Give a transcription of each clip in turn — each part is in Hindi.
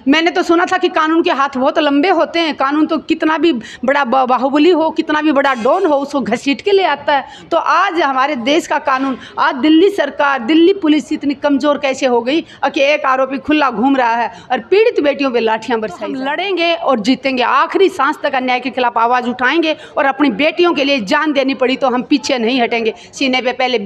मैंने तो सुना था कि कानून के हाथ बहुत लंबे होते हैं, कानून तो कितना भी बड़ा बाहुबली हो, कितना भी बड़ा डॉन हो, उसको घसीट के ले आता है। तो आज हमारे देश का कानून, आज दिल्ली सरकार, दिल्ली पुलिस इतनी कमज़ोर कैसे हो गई कि एक आरोपी खुला घूम रहा है और पीड़ित बेटियों पे लाठियां बरसाई। हम लड़ेंगे और जीतेंगे, आखिरी सांस तक अन्याय के खिलाफ आवाज़ उठाएंगे और अपनी बेटियों के लिए जान देनी पड़ी तो हम पीछे नहीं हटेंगे। सीने पे पहले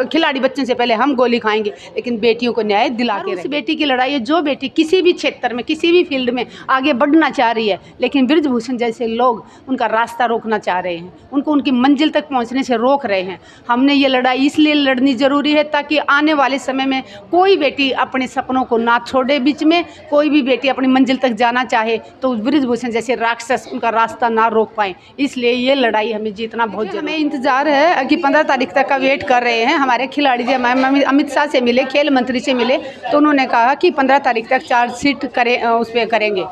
खिलाड़ी बच्चों से पहले हम गोली खाएंगे, लेकिन बेटियों को न्याय दिला के रहेंगे। बेटी की लड़ाई है, जो बेटी किसी भी क्षेत्र में, किसी भी फील्ड में आगे बढ़ना चाह रही है, लेकिन बृजभूषण जैसे लोग उनका रास्ता रोकना चाह रहे हैं, उनको उनकी मंजिल तक पहुंचने से रोक रहे हैं। हमने ये लड़ाई इसलिए लड़नी ज़रूरी है ताकि आने वाले समय में कोई बेटी अपने सपनों को ना छोड़े, बीच में कोई भी बेटी अपनी मंजिल तक जाना चाहे तो बृजभूषण जैसे राक्षस उनका रास्ता ना रोक पाएँ। इसलिए ये लड़ाई हमें जीतना बहुत जरूरी है। हमें इंतज़ार है कि 15 तारीख तक का वेट कर रहे हैं। हमारे खिलाड़ी जब अमित शाह से मिले, खेल मंत्री से मिले, तो उन्होंने कहा कि 15 तारीख तक चार्जशीट करें, उस पर करेंगे।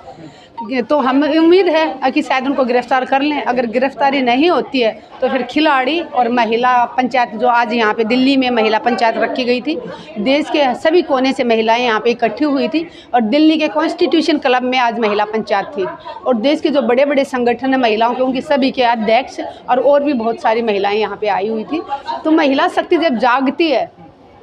तो हम उम्मीद है कि शायद उनको गिरफ्तार कर लें। अगर गिरफ्तारी नहीं होती है तो फिर खिलाड़ी और महिला पंचायत, जो आज यहाँ पे दिल्ली में महिला पंचायत रखी गई थी, देश के सभी कोने से महिलाएं यहाँ पे इकट्ठी हुई थी और दिल्ली के कॉन्स्टिट्यूशन क्लब में आज महिला पंचायत थी और देश के जो बड़े बड़े संगठन है महिलाओं के, उनकी सभी के अध्यक्ष और भी बहुत सारी महिलाएं यहाँ पे आई हुई थी। तो महिला शक्ति जब जागती है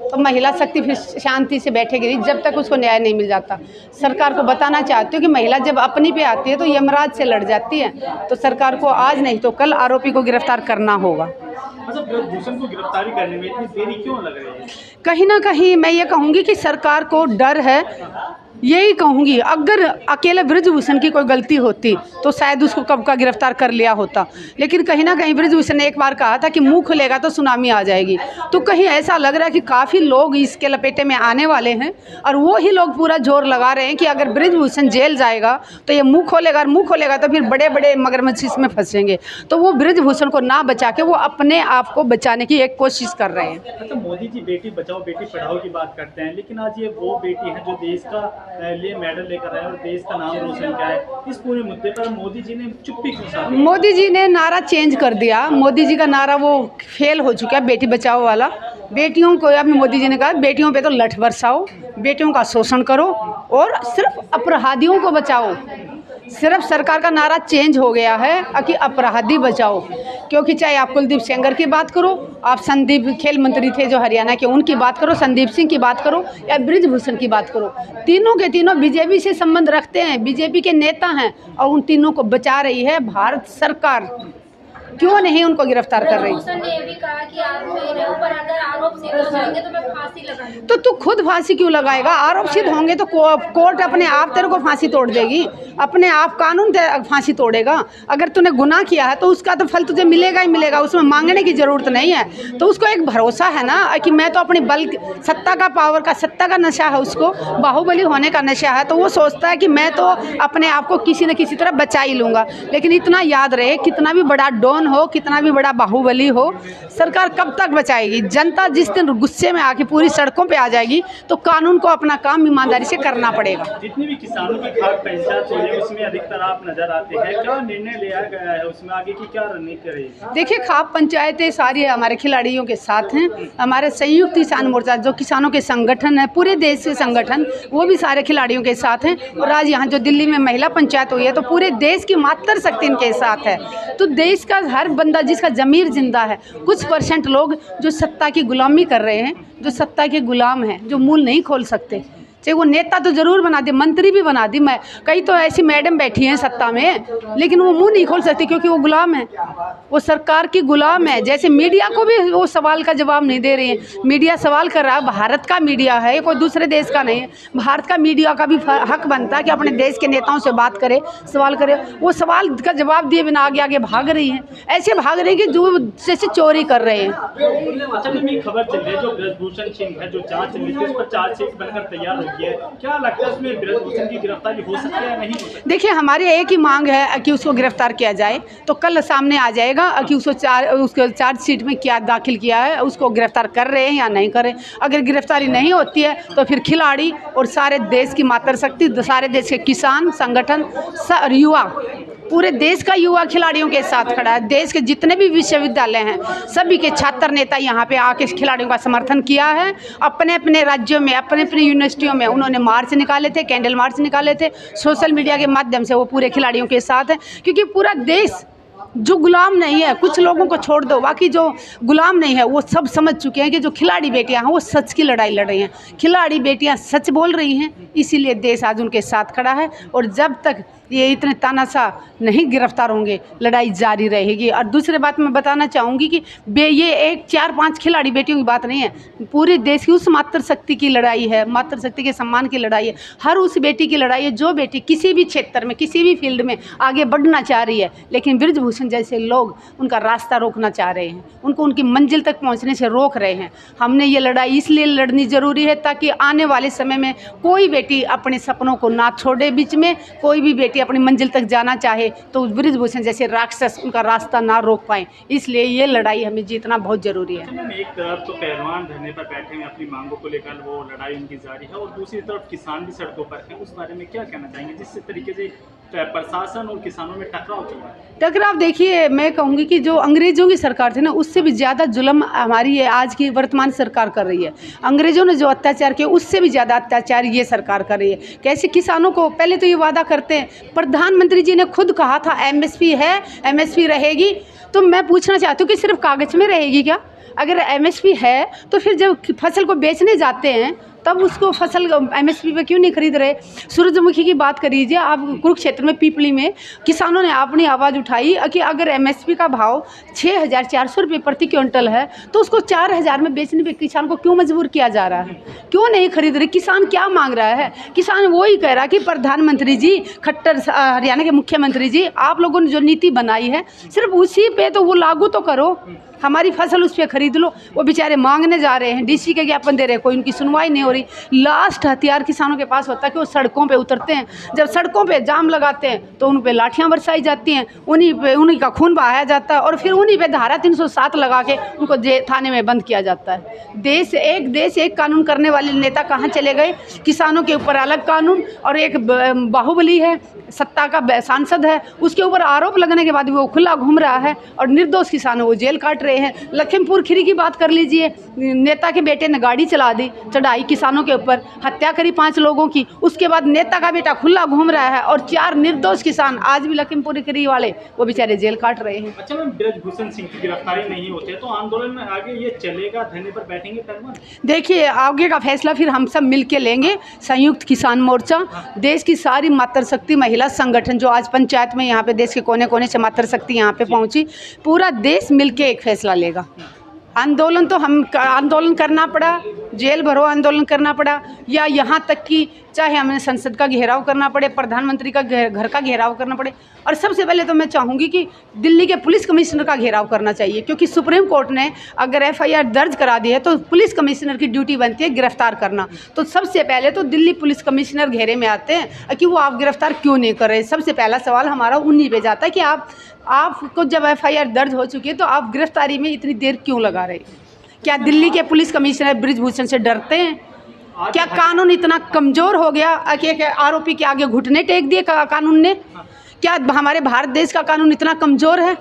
तो महिला शक्ति फिर शांति से बैठेगी नहीं जब तक उसको न्याय नहीं मिल जाता। सरकार को बताना चाहती हूँ कि महिला जब अपनी पे आती है तो यमराज से लड़ जाती है। तो सरकार को आज नहीं तो कल आरोपी को गिरफ्तार करना होगा। बृजभूषण को गिरफ्तारी करने में इतनी देरी क्यों लग रही है? कहीं ना कहीं मैं ये कहूँगी कि सरकार को डर है। यही कहूँगी, अगर अकेले बृजभूषण की कोई गलती होती तो शायद उसको कब का गिरफ्तार कर लिया होता, लेकिन कहीं ना कहीं बृजभूषण ने एक बार कहा था कि मुंह खुलेगा तो सुनामी आ जाएगी। तो कहीं ऐसा लग रहा है कि काफ़ी लोग इसके लपेटे में आने वाले हैं और वो ही लोग पूरा जोर लगा रहे हैं कि अगर बृजभूषण जेल जाएगा तो ये मुँह खोलेगा और मुँह खोलेगा तो फिर बड़े बड़े मगरमच्छ इसमें फंसेंगे। तो वो बृजभूषण को ना बचा के वो अपने आप को बचाने की एक कोशिश कर रहे हैं। अच्छा, मोदी जी बेटी बचाओ बेटी पढ़ाओ की बात करते हैं, लेकिन आज ये वो बेटी है जो देश का लिए मेडल लेकर आए और देश का नाम रोशन किया है। इस पूरे मुद्दे पर मोदी जी ने चुप्पी क्यों साधी? मोदी जी ने नारा चेंज कर दिया। मोदी जी का नारा वो फेल हो चुका है, बेटी बचाओ वाला। बेटियों को अभी मोदी जी ने कहा बेटियों पे तो लठ बरसाओ, बेटियों का शोषण करो और सिर्फ अपराधियों को बचाओ। सिर्फ सरकार का नारा चेंज हो गया है कि अपराधी बचाओ, क्योंकि चाहे आप कुलदीप सेंगर की बात करो, आप संदीप खेल मंत्री थे जो हरियाणा के, उनकी बात करो, संदीप सिंह की बात करो या बृजभूषण की बात करो, तीनों के तीनों बीजेपी से संबंध रखते हैं, बीजेपी के नेता हैं और उन तीनों को बचा रही है भारत सरकार। क्यों नहीं उनको गिरफ्तार कर रही? ने भी कहा कि मेरे ऊपर अगर आरोप सिद्ध हो जाएंगे तो मैं फांसी लगाऊंगा। तो तू खुद फांसी क्यों लगाएगा? आरोप सिद्ध होंगे तो कोर्ट अपने आप तेरे को फांसी तोड़ देगी, अपने आप कानून फांसी तोड़ेगा। अगर तूने गुनाह किया है तो उसका तो फल तुझे मिलेगा ही मिलेगा, उसमें मांगने की ज़रूरत नहीं है। तो उसको एक भरोसा है ना कि मैं तो अपनी बल, सत्ता का पावर का, सत्ता का नशा है, उसको बाहुबली होने का नशा है, तो वो सोचता है कि मैं तो अपने आप को किसी न किसी तरह बचा ही लूँगा। लेकिन इतना याद रहे, कितना भी बड़ा डॉन हो, कितना भी बड़ा बाहुबली हो, सरकार कब तक बचाएगी? जनता जिस दिन गुस्से में आके पूरी सड़कों पे आ जाएगी तो कानून को अपना काम ईमानदारी से करना पड़ेगा। जितनी भी किसानों की खाद पंचायत हुई है उसमें अधिकतर आप नजर आते हैं, क्या निर्णय लिया गया है उसमें, आगे की क्या रणनीति रहेगी? देखिए, खाप पंचायतें सारी हमारे खिलाड़ियों के साथ हैं। हमारे संयुक्त किसान मोर्चा जो किसानों के संगठन है, पूरे देश के संगठन, वो भी सारे खिलाड़ियों के साथ हैं। और आज यहाँ जो दिल्ली में महिला पंचायत हुई है तो पूरे देश की मातृशक्ति इनके साथ है। तो देश का हर बंदा जिसका ज़मीर जिंदा है, कुछ % लोग जो सत्ता की गुलामी कर रहे हैं, जो सत्ता के गुलाम हैं, जो मुंह नहीं खोल सकते, चाहे वो नेता तो ज़रूर बना दे, मंत्री भी बना दी, मैं कई तो ऐसी मैडम बैठी हैं सत्ता में, लेकिन वो मुंह नहीं खोल सकती क्योंकि वो गुलाम है, वो सरकार की गुलाम है। जैसे मीडिया को भी वो सवाल का जवाब नहीं दे रही है। मीडिया सवाल कर रहा है, भारत का मीडिया है, कोई दूसरे देश का नहीं है। भारत का मीडिया का भी हक बनता है कि अपने देश के नेताओं से बात करे, सवाल करे। वो सवाल का जवाब दिए बिना आगे आगे भाग रही हैं, ऐसे भाग रही कि जो जैसे चोरी कर रहे हैं। अच्छा, खबर चल रही है जो बृजभूषण सिंह है, जो जांच चल रही थी, उस पर चार्जशीट बनकर तैयार हो गया है, क्या लगता है उसमें बृजभूषण की गिरफ्तारी हो सकती है या नहीं हो सकती? देखिए, हमारी एक ही मांग है कि उसको गिरफ्तार किया जाए। तो कल सामने आ जाएगा कि उसको चार्जशीट में क्या दाखिल किया है, उसको गिरफ्तार कर रहे हैं या नहीं कर रहे। अगर गिरफ्तारी नहीं होती है तो फिर खिलाड़ी और सारे देश की मातृशक्ति, सारे देश के किसान संगठन, युवा पूरे देश का युवा खिलाड़ियों के साथ खड़ा है। देश के जितने भी विश्वविद्यालय हैं सभी के छात्र नेता यहाँ पे आके खिलाड़ियों का समर्थन किया है। अपने अपने राज्यों में, अपने अपने यूनिवर्सिटियों में उन्होंने मार्च निकाले थे, कैंडल मार्च निकाले थे। सोशल मीडिया के माध्यम से वो पूरे खिलाड़ियों के साथ है, क्योंकि पूरा देश जो गुलाम नहीं है, कुछ लोगों को छोड़ दो, बाकी जो गुलाम नहीं है वो सब समझ चुके हैं कि जो खिलाड़ी बेटियां हैं वो सच की लड़ाई लड़ रही हैं। खिलाड़ी बेटियां सच बोल रही हैं, इसीलिए देश आज उनके साथ खड़ा है। और जब तक ये इतने तानाशाह नहीं गिरफ्तार होंगे, लड़ाई जारी रहेगी। और दूसरी बात मैं बताना चाहूँगी कि ये एक 4-5 खिलाड़ी बेटियों की बात नहीं है, पूरे देश की उस मातृशक्ति की लड़ाई है, मातृशक्ति के सम्मान की लड़ाई है, हर उस बेटी की लड़ाई है जो बेटी किसी भी क्षेत्र में, किसी भी फील्ड में आगे बढ़ना चाह रही है, लेकिन बृजभूषण जैसे लोग उनका रास्ता रोकना चाह रहे हैं, उनको उनकी मंजिल तक पहुँचने से रोक रहे हैं। हमने ये लड़ाई इसलिए लड़नी ज़रूरी है ताकि आने वाले समय में कोई बेटी अपने सपनों को ना छोड़े, बीच में कोई भी बेटी अपनी मंजिल तक जाना चाहे तो बृजभूषण जैसे राक्षस उनका रास्ता ना रोक पाए। इसलिए ये लड़ाई हमें जीतना बहुत ज़रूरी है। एक तरफ तो पहलवान धरने पर बैठे हैं, अपनी मांगों को लेकर वो लड़ाई उनकी जारी है, और दूसरी तरफ किसान भी सड़कों पर हैं। उस बारे में क्या कहना चाहेंगे, जिस तरीके से प्रशासन और किसानों में टकराव चल रहा है? टकराव देखिए, मैं कहूँगी कि जो अंग्रेज़ों की सरकार थी ना, उससे भी ज़्यादा जुल्म हमारी ये आज की वर्तमान सरकार कर रही है। अंग्रेज़ों ने जो अत्याचार किया उससे भी ज़्यादा अत्याचार ये सरकार कर रही है। कैसे किसानों को पहले तो ये वादा करते हैं, प्रधानमंत्री जी ने खुद कहा था एमएसपी है, एमएसपी रहेगी। तो मैं पूछना चाहती हूँ कि सिर्फ कागज़ में रहेगी क्या? अगर एमएसपी है तो फिर जब फसल को बेचने जाते हैं तब उसको फसल एमएसपी पे क्यों नहीं खरीद रहे? सूरजमुखी की बात कर लीजिए आप, कुरुक्षेत्र में, पीपली में किसानों ने अपनी आवाज़ उठाई कि अगर एमएसपी का भाव 6,400 रुपये प्रति क्विंटल है तो उसको 4,000 में बेचने पे किसान को क्यों मजबूर किया जा रहा है? क्यों नहीं खरीद रहे? किसान क्या मांग रहा है? किसान वही कह रहा है कि प्रधानमंत्री जी, खट्टर हरियाणा के मुख्यमंत्री जी, आप लोगों ने जो नीति बनाई है सिर्फ उसी पे तो वो लागू तो करो, हमारी फसल उस पर खरीद लो। वो बेचारे मांगने जा रहे हैं, डीसी के ज्ञापन दे रहे हैं, कोई उनकी सुनवाई नहीं हो रही। लास्ट हथियार किसानों के पास होता है कि वो सड़कों पे उतरते हैं। जब सड़कों पे जाम लगाते हैं तो उन पे लाठियां बरसाई जाती हैं, उन्हीं का खून बहाया जाता है और फिर उन्हीं पे धारा 307 लगा के उनको थाने में बंद किया जाता है। देश एक कानून करने वाले नेता कहाँ चले गए? किसानों के ऊपर अलग कानून, और एक बाहुबली है, सत्ता का सांसद है, उसके ऊपर आरोप लगने के बाद वो खुला घूम रहा है और निर्दोष किसानों वो जेल काट रहे हैं। लखीमपुर खीरी की बात कर लीजिए, नेता के बेटे ने गाड़ी चढ़ाई किसानों के ऊपर, हत्या करी 5 लोगों की, उसके बाद नेता का बेटा खुला घूम रहा है और 4 निर्दोष किसान आज भी लखीमपुर खीरी वाले वो बेचारे जेल काट रहे हैं। अच्छा मैम, बृजभूषण सिंह की गिरफ्तारी नहीं होती है तो आंदोलन में आगे ये चलेगा, धरने पर बैठेंगे पहलवान? देखिए, आगे का फैसला फिर हम सब मिल के लेंगे। संयुक्त किसान मोर्चा, देश की सारी मातृशक्ति महिला संगठन जो आज पंचायत में यहाँ पे देश के कोने कोने से मातृशक्ति यहाँ पे पहुँची, पूरा देश मिल के एक फैसला लेगा। आंदोलन तो हम आंदोलन करना पड़ा, जेल भरो आंदोलन करना पड़ा, या यहाँ तक कि चाहे हमें संसद का घेराव करना पड़े, प्रधानमंत्री का घर का घेराव करना पड़े, और सबसे पहले तो मैं चाहूँगी कि दिल्ली के पुलिस कमिश्नर का घेराव करना चाहिए, क्योंकि सुप्रीम कोर्ट ने अगर एफआईआर दर्ज करा दी है तो पुलिस कमिश्नर की ड्यूटी बनती है गिरफ्तार करना। तो सबसे पहले तो दिल्ली पुलिस कमिश्नर घेरे में आते हैं कि वो आप गिरफ्तार क्यों नहीं कर रहे। सबसे पहला सवाल हमारा उन्हीं पे जाता है कि आपको जब एफआईआर दर्ज हो चुकी है तो आप गिरफ्तारी में इतनी देर क्यों लगा रहे? क्या दिल्ली के पुलिस कमिश्नर बृजभूषण से डरते हैं? क्या कानून इतना कमज़ोर हो गया कि एक आरोपी के आगे घुटने टेक दिए कानून ने? क्या हमारे भारत देश का कानून इतना कमज़ोर है?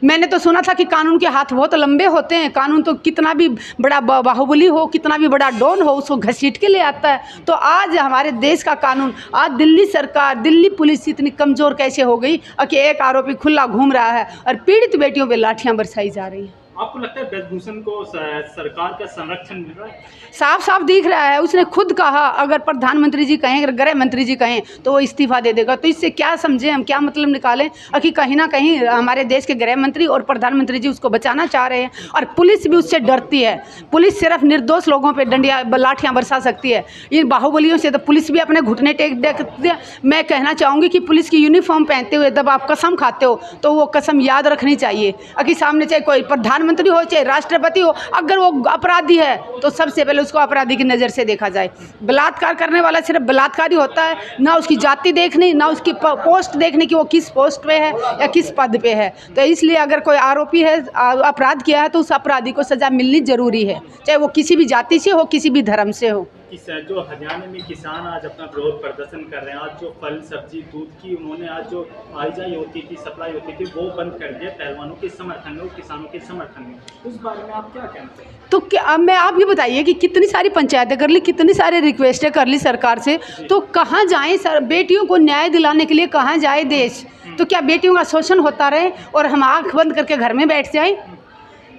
मैंने तो सुना था कि कानून के हाथ बहुत लंबे होते हैं, कानून तो कितना भी बड़ा बाहुबली हो, कितना भी बड़ा डॉन हो, उसको घसीट के ले आता है। तो आज हमारे देश का कानून, आज दिल्ली सरकार, दिल्ली पुलिस इतनी कमज़ोर कैसे हो गई कि एक आरोपी खुला घूम रहा है और पीड़ित बेटियों पे लाठियां बरसाई जा रही हैं? आपको लगता है बृजभूषण को सरकार का संरक्षण मिल रहा है? साफ साफ दिख रहा है। उसने खुद कहा अगर प्रधानमंत्री जी कहें, अगर गृह मंत्री जी कहें तो वो इस्तीफा दे देगा। तो इससे क्या समझें हम, क्या मतलब निकालें कि कहीं ना कहीं हमारे देश के गृह मंत्री और प्रधानमंत्री जी उसको बचाना चाह रहे हैं और पुलिस भी उससे डरती है। पुलिस सिर्फ निर्दोष लोगों पर डंडियाँ लाठियाँ बरसा सकती है, इन बाहुबलियों से तो पुलिस भी अपने घुटने टेक देती है। मैं कहना चाहूँगी कि पुलिस की यूनिफॉर्म पहनते हुए जब आप कसम खाते हो तो वो कसम याद रखनी चाहिए कि सामने चाहे कोई प्रधानमंत्री हो चाहे राष्ट्रपति हो, अगर वो अपराधी है तो सबसे पहले उसको अपराधी की नज़र से देखा जाए। बलात्कार करने वाला सिर्फ बलात्कारी होता है, ना उसकी जाति देखनी, ना उसकी पोस्ट देखनी कि वो किस पोस्ट पे है या किस पद पे है। तो इसलिए अगर कोई आरोपी है, अपराध किया है, तो उस अपराधी को सज़ा मिलनी ज़रूरी है, चाहे वो किसी भी जाति से हो, किसी भी धर्म से हो। जो हरियाणा में किसान आज अपना विरोध प्रदर्शन कर रहे हैं, आज जो फल सब्जी दूध की उन्होंने आज जो आवाजाही होती थी, सप्लाई होती थी, वो बंद कर दिया पहलवानों के समर्थन में और किसानों के समर्थन में। उस बारे में आप क्या कहना चाहिए? तो क्या अब मैं आप ये बताइए कि कितनी सारी पंचायतें कर ली, कितनी सारी रिक्वेस्टें कर ली सरकार से, तो कहाँ जाए सर? बेटियों को न्याय दिलाने के लिए कहाँ जाए देश? तो क्या बेटियों का शोषण होता रहे और हम आँख बंद करके घर में बैठ जाएं?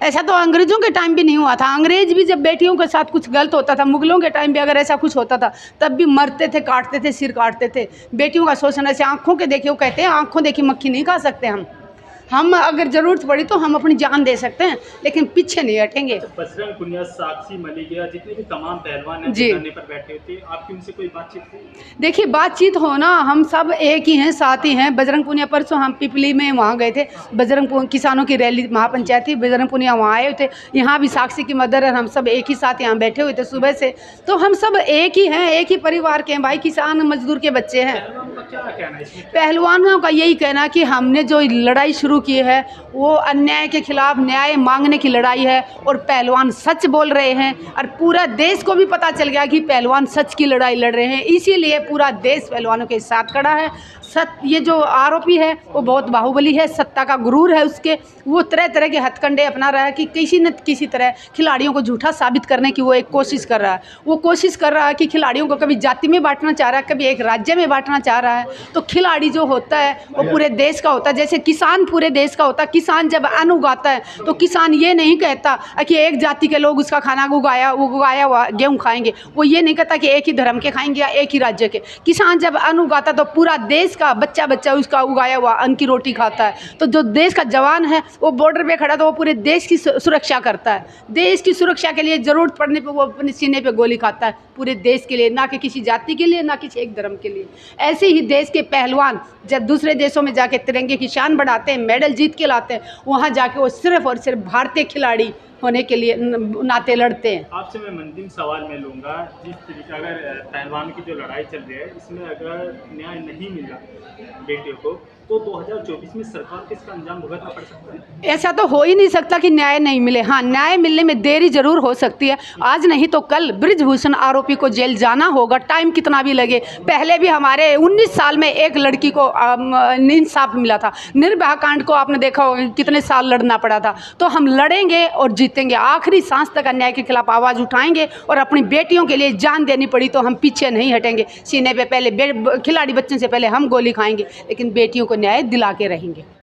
ऐसा तो अंग्रेज़ों के टाइम भी नहीं हुआ था। अंग्रेज़ भी जब बेटियों के साथ कुछ गलत होता था, मुगलों के टाइम भी अगर ऐसा कुछ होता था, तब भी मरते थे, काटते थे, सिर काटते थे। बेटियों का शोषण ऐसे आँखों के देखे, वो कहते हैं आँखों देखी मक्खी नहीं खा सकते हम अगर ज़रूरत पड़ी तो हम अपनी जान दे सकते हैं, लेकिन पीछे नहीं हटेंगे। बजरंग पुनिया, साक्षी मलिक, जितने भी तमाम पहलवान हैं जी, धरने पर बैठे होते हैं, आपकी उनसे कोई बातचीत हुई? देखिए बातचीत हो ना, हम सब एक ही हैं, साथ ही हैं। बजरंग पुनिया परसों हम पिपली में वहाँ गए थे, किसानों की रैली महापंचायत थी, बजरंग पुनिया वहाँ आए थे। यहाँ भी साक्षी की मदर है, हम सब एक ही साथ यहाँ बैठे हुए थे सुबह से। तो हम सब एक ही हैं, एक ही परिवार के हैं भाई, किसान मजदूर के बच्चे हैं। क्या कहना है इसमें? पहलवानों का यही कहना कि हमने जो लड़ाई शुरू की है वो अन्याय के खिलाफ न्याय मांगने की लड़ाई है, और पहलवान सच बोल रहे हैं और पूरा देश को भी पता चल गया कि पहलवान सच की लड़ाई लड़ रहे हैं। इसीलिए पूरा देश पहलवानों के साथ खड़ा है। ये जो आरोपी है वो बहुत बाहुबली है, सत्ता का गुरूर है उसके। वो तरह तरह के हथकंडे अपना रहा है कि किसी न किसी तरह खिलाड़ियों को झूठा साबित करने की वो एक कोशिश कर रहा है। वो कोशिश कर रहा है कि खिलाड़ियों को कभी जाति में बांटना चाह रहा है, कभी एक राज्य में बांटना चाह रहा है। तो खिलाड़ी जो होता है वो पूरे देश का होता है, जैसे किसान पूरे देश का होता है। किसान जब अन्न उगाता है तो किसान ये नहीं कहता कि एक जाति के लोग उसका खाना उगाया हुआ गेहूँ खाएंगे। वो ये नहीं कहता कि एक ही धर्म के खाएंगे या एक ही राज्य के। किसान जब अन्न उगाता तो पूरा देश का बच्चा उसका उगाया हुआ अन्न की रोटी खाता है। तो जो देश का जवान है वो बॉर्डर पे खड़ा तो वो पूरे देश की सुरक्षा करता है। देश की सुरक्षा के लिए ज़रूरत पड़ने पे वो अपने सीने पे गोली खाता है, पूरे देश के लिए, ना कि किसी जाति के लिए, ना किसी एक धर्म के लिए। ऐसे ही देश के पहलवान जब दूसरे देशों में जाके तिरंगे की शान बढ़ाते हैं, मेडल जीत के लाते हैं, वहाँ जाके वो सिर्फ और सिर्फ भारतीय खिलाड़ी होने के लिए नाते लड़ते हैं। आपसे मैं अंतिम सवाल में लूँगा, जिस तरीके अगर पहलवान की जो लड़ाई चल रही है इसमें अगर न्याय नहीं मिला बेटियों को, तो 2024 में सरकार को इसका अंजाम भुगतना पड़ सकता है? ऐसा तो हो ही नहीं सकता कि न्याय नहीं मिले। हाँ, न्याय मिलने में देरी जरूर हो सकती है, आज नहीं तो कल बृजभूषण आरोपी को जेल जाना होगा, टाइम कितना भी लगे। पहले भी हमारे 19 साल में एक लड़की को इंसाफ मिला था। निर्भया कांड को आपने देखा होगा कितने साल लड़ना पड़ा था। तो हम लड़ेंगे और जीतेंगे, आखिरी सांस तक अन्याय के खिलाफ आवाज़ उठाएंगे, और अपनी बेटियों के लिए जान देनी पड़ी तो हम पीछे नहीं हटेंगे। सीने पे पहले खिलाड़ी बच्चों से पहले हम गोली खाएंगे, लेकिन बेटियों को न्याय दिला के रहेंगे।